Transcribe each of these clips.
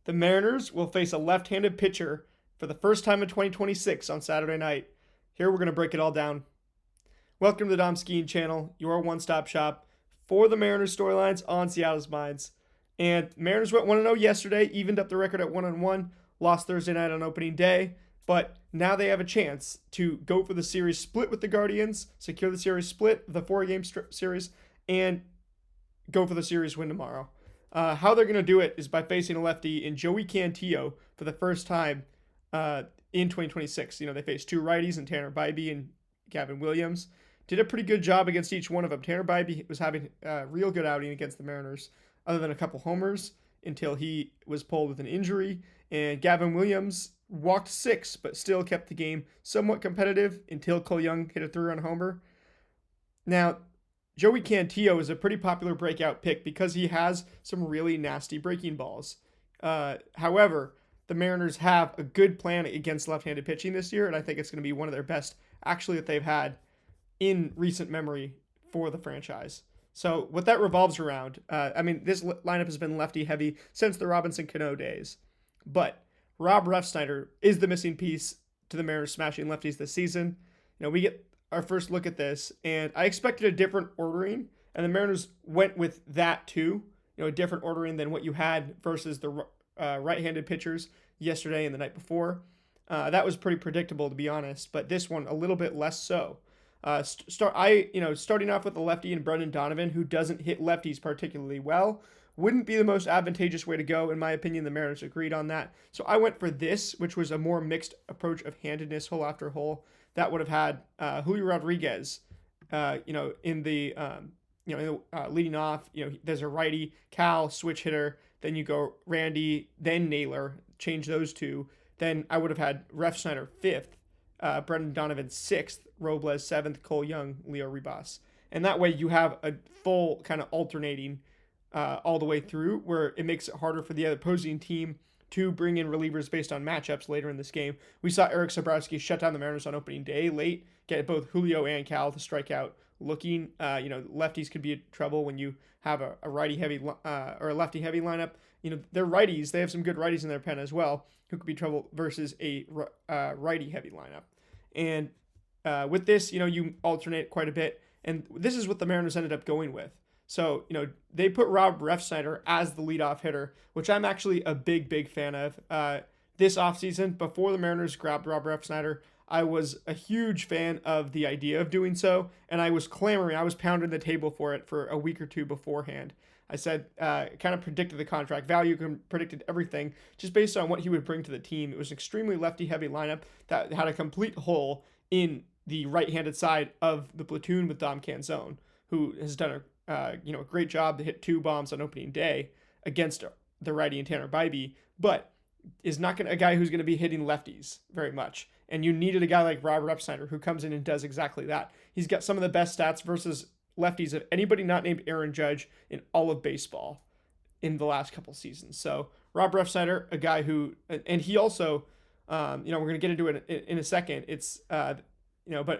The Mariners will face a left-handed pitcher for the first time in 2026 on Saturday night. Here we're going to break it all down. Welcome to the Dom Skiing Channel, your one-stop shop for the Mariners storylines on Seattle's minds. And Mariners went 1-0 yesterday, evened up the record at 1-1, lost Thursday night on opening day, but now they have a chance to go for the series split with the Guardians, secure the series split, the 4-game series, and go for the series win tomorrow. How they're going to do it is by facing a lefty in Joey Cantillo for the first time in 2026. They faced two righties in Tanner Bybee and Gavin Williams. Did a pretty good job against each one of them. Tanner Bybee was having a real good outing against the Mariners, other than a couple homers until he was pulled with an injury. And Gavin Williams walked 6, but still kept the game somewhat competitive until Cole Young hit a 3-run homer. Now, Joey Cantillo is a pretty popular breakout pick because he has some really nasty breaking balls. However, the Mariners have a good plan against left-handed pitching this year, and I think it's going to be one of their best, actually, that they've had in recent memory for the franchise. So what that revolves around, this lineup has been lefty-heavy since the Robinson Cano days, but Rob Refsnyder is the missing piece to the Mariners smashing lefties this season. We get our first look at this, and I expected a different ordering, and the Mariners went with that too, a different ordering than what you had versus the right-handed pitchers yesterday and the night before. That was pretty predictable, to be honest, but this one a little bit less so. Starting off with a lefty and Brendan Donovan, who doesn't hit lefties particularly well, wouldn't be the most advantageous way to go. In my opinion, the Mariners agreed on that. So I went for this, which was a more mixed approach of handedness hole after hole. That would have had Julio Rodriguez, in the leading off. There's a righty, Cal, switch hitter. Then you go Randy, then Naylor, change those two. Then I would have had Refsnyder 5th, Brendan Donovan 6th, Robles 7th, Cole Young, Leo Ribas. And that way you have a full kind of alternating all the way through, where it makes it harder for the opposing team to bring in relievers based on matchups later in this game. We saw Eric Sabrowski shut down the Mariners on opening day late, get both Julio and Cal to strike out looking. Lefties could be in trouble when you have a righty-heavy or a lefty-heavy lineup. They're righties. They have some good righties in their pen as well, who could be trouble versus a righty-heavy lineup. And with this, you alternate quite a bit. And this is what the Mariners ended up going with. So, they put Rob Refsnyder as the leadoff hitter, which I'm actually a big fan of. This offseason, before the Mariners grabbed Rob Refsnyder, I was a huge fan of the idea of doing so, and I was clamoring, I was pounding the table for it for a week or two beforehand. I said, kind of predicted the contract value, predicted everything, just based on what he would bring to the team. It was an extremely lefty-heavy lineup that had a complete hole in the right-handed side of the platoon with Dom Canzone, who has done a great job to hit 2 bombs on opening day against the righty and Tanner Bybee, but is not a guy who's going to be hitting lefties very much. And you needed a guy like Rob Refsnyder who comes in and does exactly that. He's got some of the best stats versus lefties of anybody not named Aaron Judge in all of baseball in the last couple seasons. So Rob Refsnyder, a guy who, and he also, we're going to get into it in a second. It's, but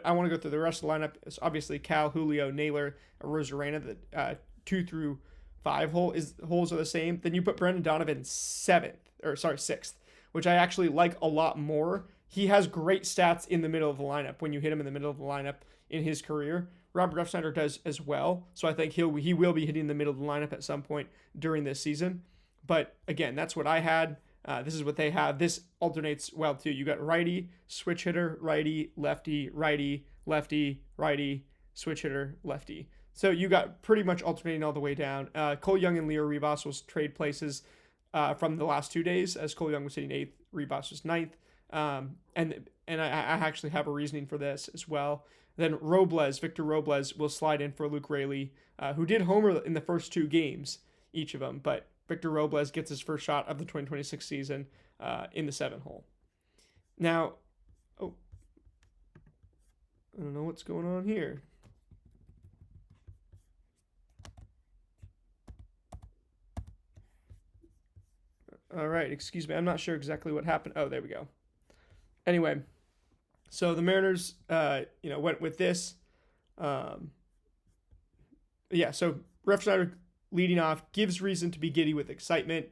I want to go through the rest of the lineup. It's obviously Cal, Julio, Naylor, Rosarena. The 2 through 5 holes are the same. Then you put Brendan Donovan 6th, which I actually like a lot more. He has great stats in the middle of the lineup when you hit him in the middle of the lineup in his career. Rob Refsnyder does as well, so I think he will be hitting the middle of the lineup at some point during this season. But again, that's what I had. This is what they have. This alternates well too. You got righty, switch hitter, righty, lefty, lefty, righty, switch hitter, lefty. So you got pretty much alternating all the way down. Cole Young and Leo Ribas will trade places from the last 2 days, as Cole Young was hitting 8th, Ribas was 9th. And I actually have a reasoning for this as well. Then Victor Robles will slide in for Luke Raley, who did homer in the first 2 games, each of them, but Victor Robles gets his first shot of the 2026 season in the 7 hole. Now, I don't know what's going on here. All right, excuse me. I'm not sure exactly what happened. Oh, there we go. Anyway, so the Mariners, went with this. So Refsnyder leading off gives reason to be giddy with excitement.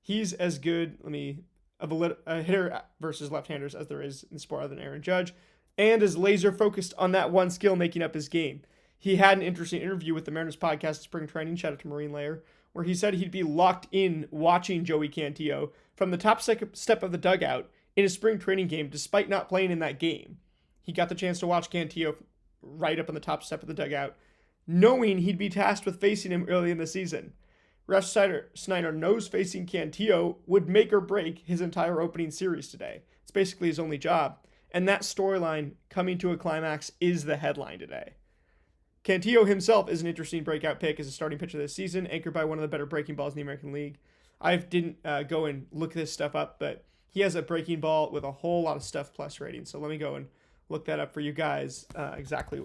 he's as good a hitter versus left-handers as there is in the sport other than Aaron Judge, and is laser focused on that one skill making up his game. He had an interesting interview with the Mariners podcast Spring Training, shout out to Marine Layer, where he said he'd be locked in watching Joey Cantillo from the top step of the dugout in a spring training game despite not playing in that game. He got the chance to watch Cantillo right up on the top step of the dugout, knowing he'd be tasked with facing him early in the season. Ref Snyder knows facing Cantillo would make or break his entire opening series today. It's basically his only job. And that storyline coming to a climax is the headline today. Cantillo himself is an interesting breakout pick as a starting pitcher this season, anchored by one of the better breaking balls in the American League. I didn't go and look this stuff up, but he has a breaking ball with a whole lot of stuff plus rating. So let me go and look that up for you guys exactly.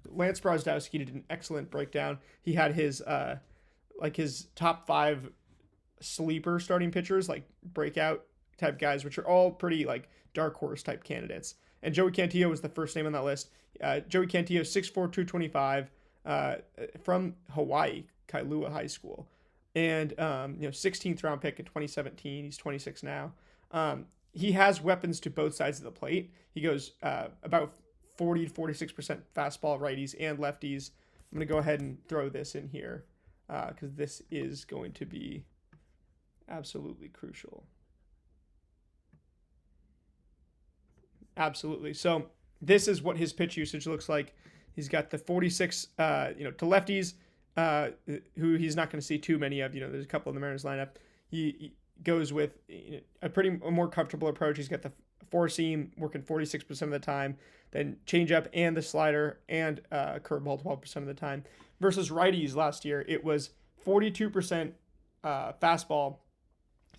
Lance Brozdowski did an excellent breakdown. He had his his top 5 sleeper starting pitchers, like breakout type guys, which are all pretty like dark horse type candidates. And Joey Cantillo was the first name on that list. Joey Cantillo, 6'4", 225, from Hawaii, Kailua High School. And 16th round pick in 2017. He's 26 now. He has weapons to both sides of the plate. He goes about 40 to 46% fastball righties and lefties. I'm going to go ahead and throw this in here because this is going to be absolutely crucial. Absolutely. So this is what his pitch usage looks like. He's got the 46, to lefties, who he's not going to see too many of. There's a couple in the Mariners lineup. He goes with a more comfortable approach. He's got the four seam working 46% of the time, then changeup and the slider and curveball 12% of the time. Versus righties last year, it was 42% fastball,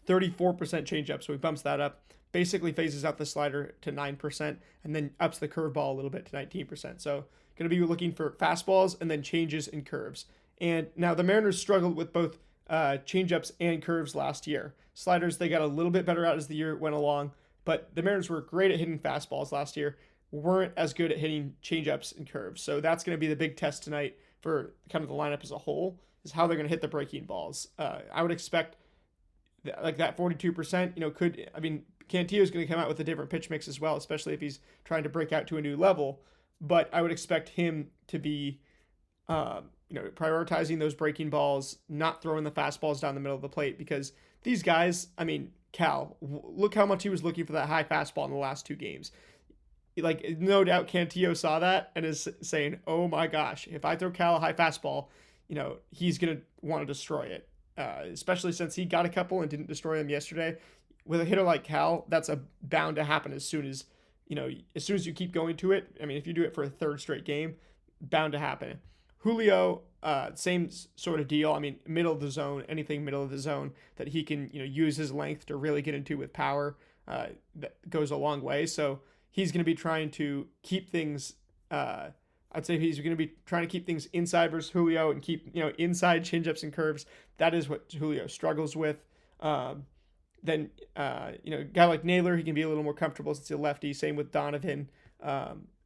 34% changeup. So he bumps that up. Basically phases out the slider to 9% and then ups the curveball a little bit to 19%. So going to be looking for fastballs and then changes and curves. And now the Mariners struggled with both changeups and curves last year. Sliders, they got a little bit better out as the year went along, but the Mariners were great at hitting fastballs last year, weren't as good at hitting changeups and curves. So that's going to be the big test tonight for kind of the lineup as a whole, is how they're going to hit the breaking balls. I would expect that 42%, Cantillo is going to come out with a different pitch mix as well, especially if he's trying to break out to a new level. But I would expect him to be, prioritizing those breaking balls, not throwing the fastballs down the middle of the plate, because these guys, Cal, look how much he was looking for that high fastball in the last 2 games. Like, no doubt Cantillo saw that and is saying, oh my gosh, if I throw Cal a high fastball, he's going to want to destroy it. Especially since he got a couple and didn't destroy them yesterday. With a hitter like Cal, that's bound to happen as soon as you keep going to it. If you do it for a 3rd straight game, bound to happen. Julio, same sort of deal. Middle of the zone, anything middle of the zone that he can, use his length to really get into with power, that goes a long way. So he's going to be trying to keep things, I'd say he's going to be trying to keep things inside versus Julio and keep, inside changeups and curves. That is what Julio struggles with. Then, a guy like Naylor, he can be a little more comfortable since he's a lefty. Same with Donovan.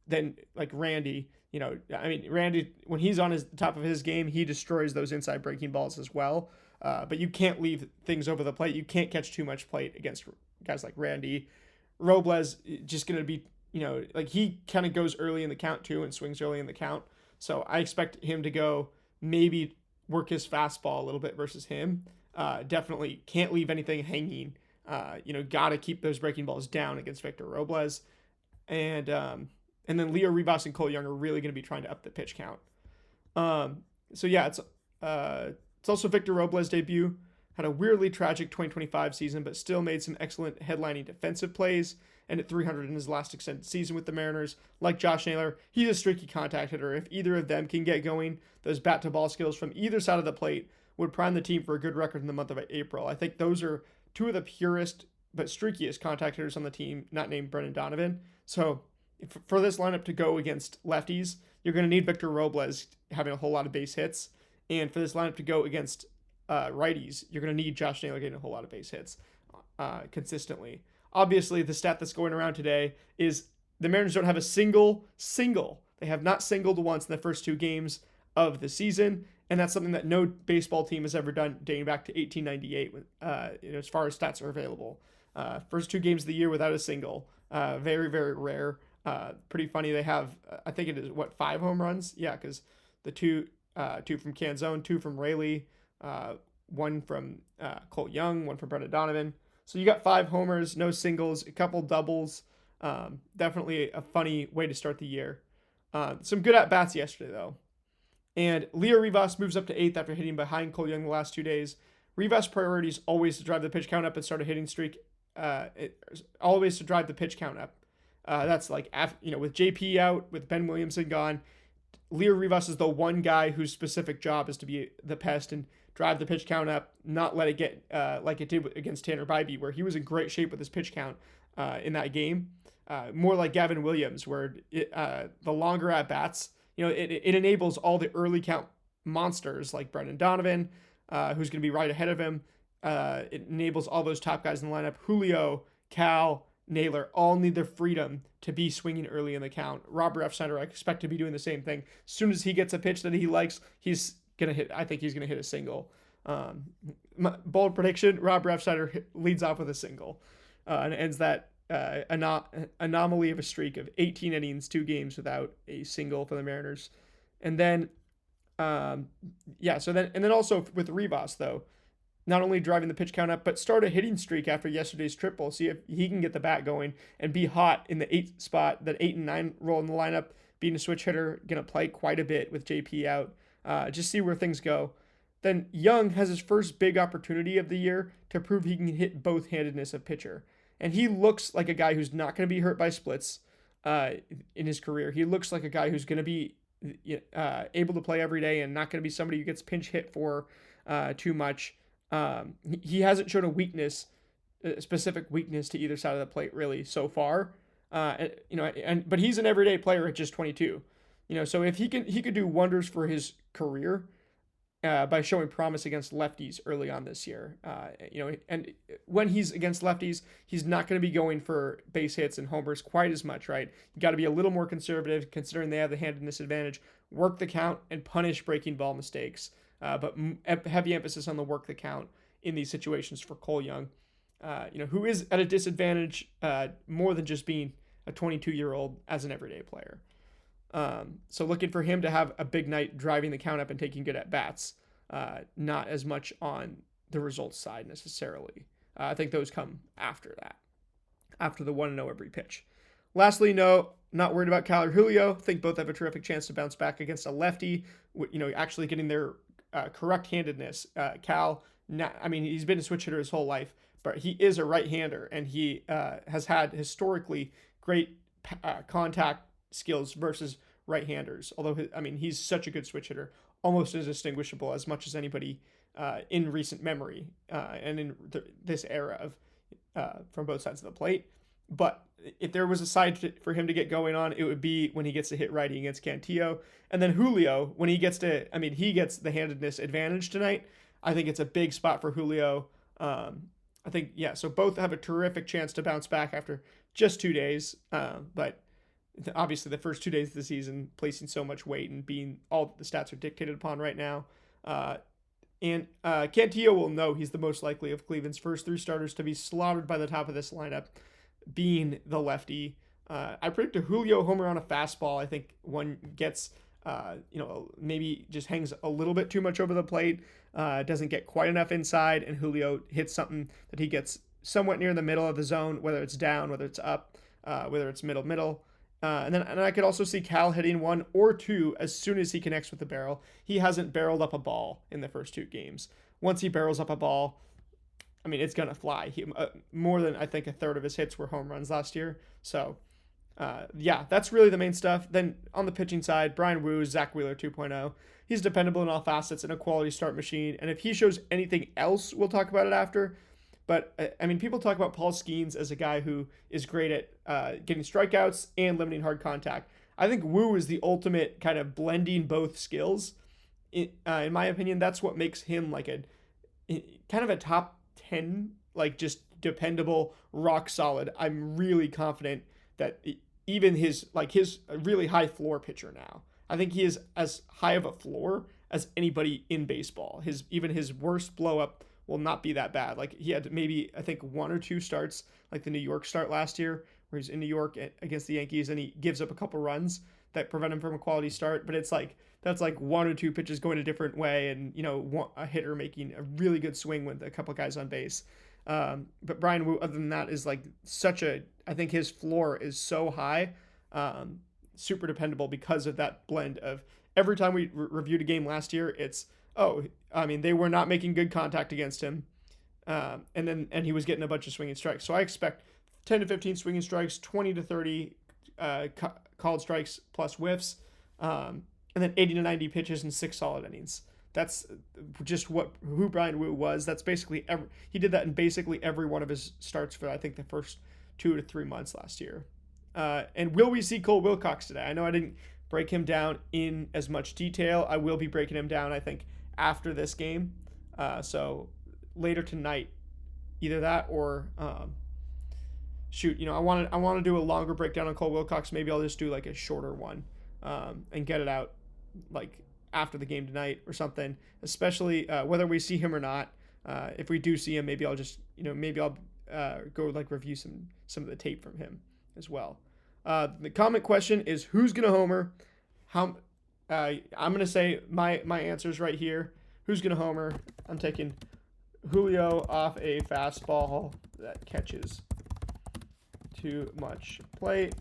Then, like Randy, Randy, when he's on the top of his game, he destroys those inside breaking balls as well. But you can't leave things over the plate. You can't catch too much plate against guys like Randy. Robles, just going to be, he kind of goes early in the count too and swings early in the count. So I expect him to go maybe work his fastball a little bit versus him. Definitely can't leave anything hanging. Got to keep those breaking balls down against Victor Robles. And then Leo Rivas and Cole Young are really going to be trying to up the pitch count. It's also Victor Robles' debut. Had a weirdly tragic 2025 season, but still made some excellent headlining defensive plays. And at 300 in his last extended season with the Mariners. Like Josh Naylor, he's a streaky contact hitter. If either of them can get going, those bat-to-ball skills from either side of the plate would prime the team for a good record in the month of April. I think those are 2 of the purest but streakiest contact hitters on the team, not named Brendan Donovan. So for this lineup to go against lefties, you're going to need Victor Robles having a whole lot of base hits. And for this lineup to go against righties, you're going to need Josh Naylor getting a whole lot of base hits consistently. Obviously, the stat that's going around today is the Mariners don't have a single. They have not singled once in the first 2 games of the season. And that's something that no baseball team has ever done dating back to 1898, as far as stats are available. First 2 games of the year without a single. Very, very rare. Pretty funny. They have, I think it is, 5 home runs? Yeah, because the two from Canzone, 2 from Rayleigh, one from Colt Young, one from Brendan Donovan. So you got 5 homers, no singles, a couple doubles. Definitely a funny way to start the year. Some good at-bats yesterday, though. And Leo Rivas moves up to 8th after hitting behind Cole Young the last 2 days. Rivas' priority is always to drive the pitch count up and start a hitting streak. Always to drive the pitch count up. That's like, with JP out, with Ben Williamson gone, Leo Rivas is the one guy whose specific job is to be the pest and drive the pitch count up, not let it get like it did against Tanner Bybee, where he was in great shape with his pitch count in that game. More like Gavin Williams, where the longer at bats, it enables all the early count monsters like Brendan Donovan, who's going to be right ahead of him. It enables all those top guys in the lineup. Julio, Cal, Naylor all need their freedom to be swinging early in the count. Robert Refsnyder, I expect to be doing the same thing. As soon as he gets a pitch that he likes, he's going to hit. I think he's going to hit a single. Bold prediction, Rob Refsnyder leads off with a single and ends that anomaly of a streak of 18 innings, 2 games without a single for the Mariners. And then, and then also with Rivas, though, not only driving the pitch count up, but start a hitting streak after yesterday's triple. See if he can get the bat going and be hot in the 8th spot, that 8 and 9 role in the lineup. Being a switch hitter, going to play quite a bit with JP out. Just see where things go. Then Young has his first big opportunity of the year to prove he can hit both handedness of pitcher. And he looks like a guy who's not going to be hurt by splits in his career. He looks like a guy who's going to be able to play every day and not going to be somebody who gets pinch hit for too much. He hasn't shown a specific weakness to either side of the plate really so far. But he's an everyday player at just 22. So if he could do wonders for his career by showing promise against lefties early on this year. And when he's against lefties, he's not going to be going for base hits and homers quite as much, right? You got to be a little more conservative considering they have the handedness advantage. Work the count and punish breaking ball mistakes. But heavy emphasis on the work the count in these situations for Cole Young, who is at a disadvantage more than just being a 22-year-old as an everyday player. So looking for him to have a big night driving the count up and taking good at-bats, not as much on the results side necessarily. I think those come after that, after the 1-0 every pitch. Lastly, no, not worried about Cal or Julio. Think both have a terrific chance to bounce back against a lefty, actually getting their correct handedness. Cal, he's been a switch hitter his whole life, but he is a right-hander, and he has had historically great contact skills versus right-handers. Although, he's such a good switch hitter, almost indistinguishable as much as anybody in recent memory and in this era of from both sides of the plate. But if there was a side for him to get going on, it would be when he gets to hit righty against Cantillo. And then Julio, when he gets he gets the handedness advantage tonight. I think it's a big spot for Julio. So both have a terrific chance to bounce back after just 2 days. But obviously the first 2 days of the season, placing so much weight and being all the stats are dictated upon right now. And Cantillo will know he's the most likely of Cleveland's first 3 starters to be slaughtered by the top of this lineup, being the lefty. I predict a Julio homer on a fastball. I think one gets, maybe just hangs a little bit too much over the plate, doesn't get quite enough inside, and Julio hits something that he gets somewhat near the middle of the zone, whether it's down, whether it's up, whether it's middle. And I could also see Cal hitting 1 or 2 as soon as he connects with the barrel. He hasn't barreled up a ball in the first 2 games. Once he barrels up a ball, it's going to fly. More than, I think, a third of his hits were home runs last year. So, that's really the main stuff. Then on the pitching side, Brian Wu, Zach Wheeler 2.0. He's dependable in all facets and a quality start machine. And if he shows anything else, we'll talk about it after. But, people talk about Paul Skeens as a guy who is great at getting strikeouts and limiting hard contact. I think Wu is the ultimate kind of blending both skills. In my opinion, that's what makes him like kind of a top 10, like just dependable, rock solid. I'm really confident that even his really high floor pitcher now. I think he is as high of a floor as anybody in baseball. Even his worst blow up will not be that bad. Like he had maybe I think 1 or 2 starts, like the New York start last year, where he's in New York against the Yankees and he gives up a couple runs that prevent him from a quality start. But it's like that's like 1 or 2 pitches going a different way, and a hitter making a really good swing with a couple guys on base. But Brian Wu, other than that, is like I think his floor is so high, super dependable because of that blend of every time we reviewed a game last year, they were not making good contact against him. And he was getting a bunch of swinging strikes. So I expect 10 to 15 swinging strikes, 20 to 30 called strikes plus whiffs, and then 80 to 90 pitches and 6 solid innings. That's just who Brian Wu was. That's basically he did that in basically every one of his starts for I think the first 2 to 3 months last year. And will we see Cole Wilcox today? I know I didn't break him down in as much detail. I will be breaking him down I think after this game. So later tonight, either that or I want to do a longer breakdown on Cole Wilcox. Maybe I'll just do like a shorter one and get it out like after the game tonight or something, especially whether we see him or not. If we do see him, maybe I'll just maybe I'll go like review some of the tape from him as well. The comment question is who's gonna homer? I'm gonna say my answers right here. Who's gonna homer? I'm taking Julio off a fastball that catches too much plate.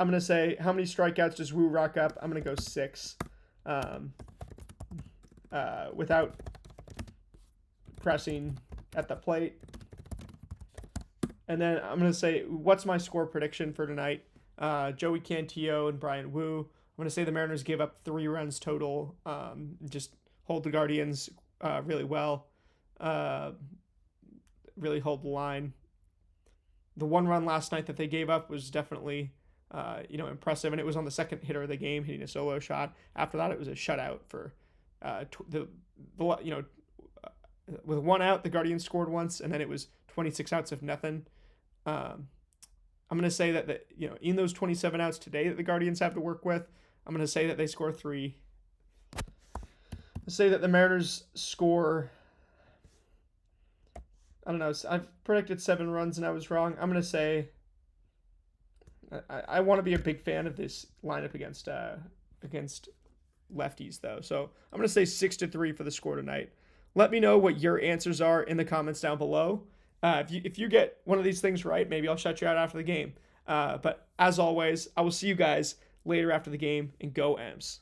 I'm going to say, how many strikeouts does Wu rack up? I'm going to go 6 without pressing at the plate. And then I'm going to say, what's my score prediction for tonight? Joey Cantillo and Brian Wu. I'm going to say the Mariners give up 3 runs total. Just hold the Guardians really well. Really hold the line. The 1 run last night that they gave up was definitely impressive, and it was on the second hitter of the game hitting a solo shot. After that, it was a shutout for with 1 out, the Guardians scored once, and then it was 26 outs of nothing. I'm going to say that in those 27 outs today that the Guardians have to work with, I'm going to say that they score 3. Let's say that the Mariners score, I don't know, I've predicted 7 runs and I was wrong. I'm going to say I want to be a big fan of this lineup against lefties, though. So I'm going to say 6-3 for the score tonight. Let me know what your answers are in the comments down below. If you get one of these things right, maybe I'll shut you out after the game. But as always, I will see you guys later after the game, and go M's.